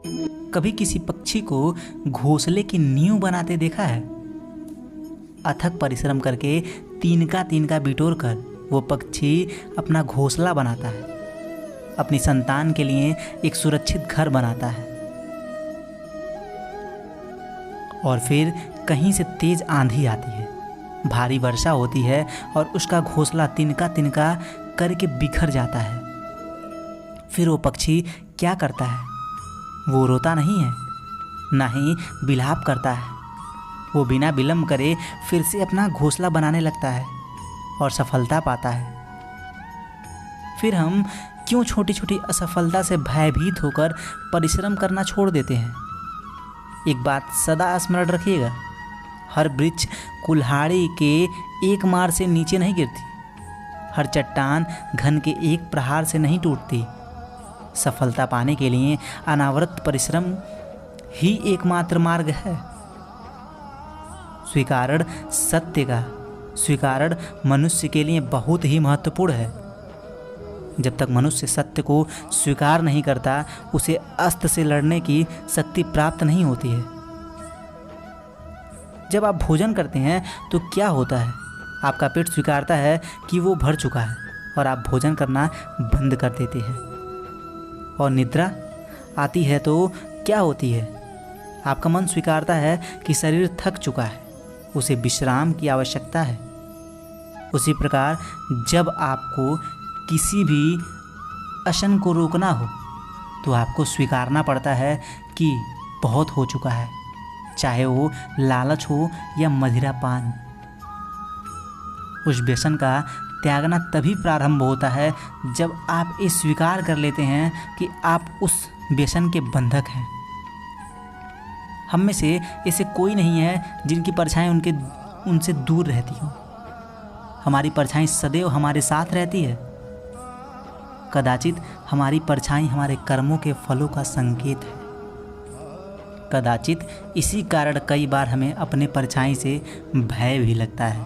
कभी किसी पक्षी को घोंसले की नींव बनाते देखा है? अथक परिश्रम करके तिनका तिनका बिटोर कर वो पक्षी अपना घोंसला बनाता है, अपनी संतान के लिए एक सुरक्षित घर बनाता है। और फिर कहीं से तेज आंधी आती है, भारी वर्षा होती है और उसका घोंसला तिनका तिनका करके बिखर जाता है। फिर वो पक्षी क्या करता है? वो रोता नहीं है, ना ही विलाप करता है। वो बिना विलंब करे फिर से अपना घोंसला बनाने लगता है और सफलता पाता है। फिर हम क्यों छोटी छोटी असफलता से भयभीत होकर परिश्रम करना छोड़ देते हैं? एक बात सदा स्मरण रखिएगा, हर वृक्ष कुल्हाड़ी के एक मार से नीचे नहीं गिरती, हर चट्टान घन के एक प्रहार से नहीं टूटती। सफलता पाने के लिए अनावरत परिश्रम ही एकमात्र मार्ग है। स्वीकारण सत्य का स्वीकारण मनुष्य के लिए बहुत ही महत्वपूर्ण है। जब तक मनुष्य सत्य को स्वीकार नहीं करता, उसे अस्त्र से लड़ने की शक्ति प्राप्त नहीं होती है। जब आप भोजन करते हैं तो क्या होता है? आपका पेट स्वीकारता है कि वो भर चुका है और आप भोजन करना बंद कर देते हैं। और निद्रा आती है तो क्या होती है? आपका मन स्वीकारता है कि शरीर थक चुका है, उसे विश्राम की आवश्यकता है। उसी प्रकार जब आपको किसी भी अशन को रोकना हो तो आपको स्वीकारना पड़ता है कि बहुत हो चुका है, चाहे वो लालच हो या मदिरा पान। उस व्यसन का त्यागना तभी प्रारंभ होता है जब आप ये स्वीकार कर लेते हैं कि आप उस व्यसन के बंधक हैं। हम में से ऐसे कोई नहीं है जिनकी परछाई उनसे दूर रहती हो। हमारी परछाई सदैव हमारे साथ रहती है। कदाचित हमारी परछाई हमारे कर्मों के फलों का संकेत है। कदाचित इसी कारण कई बार हमें अपने परछाई से भय भी लगता है,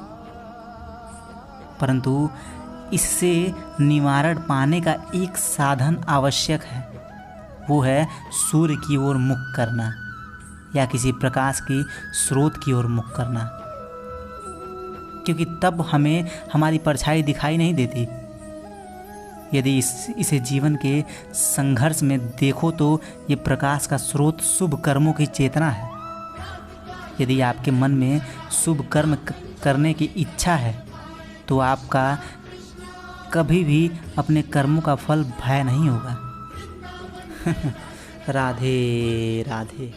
परंतु इससे निवारण पाने का एक साधन आवश्यक है। वो है सूर्य की ओर मुख करना या किसी प्रकाश की स्रोत की ओर मुख करना, क्योंकि तब हमें हमारी परछाई दिखाई नहीं देती। यदि इसे जीवन के संघर्ष में देखो तो ये प्रकाश का स्रोत शुभ कर्मों की चेतना है। यदि आपके मन में शुभ कर्म करने की इच्छा है तो आपका कभी भी अपने कर्मों का फल भय नहीं होगा। राधे राधे।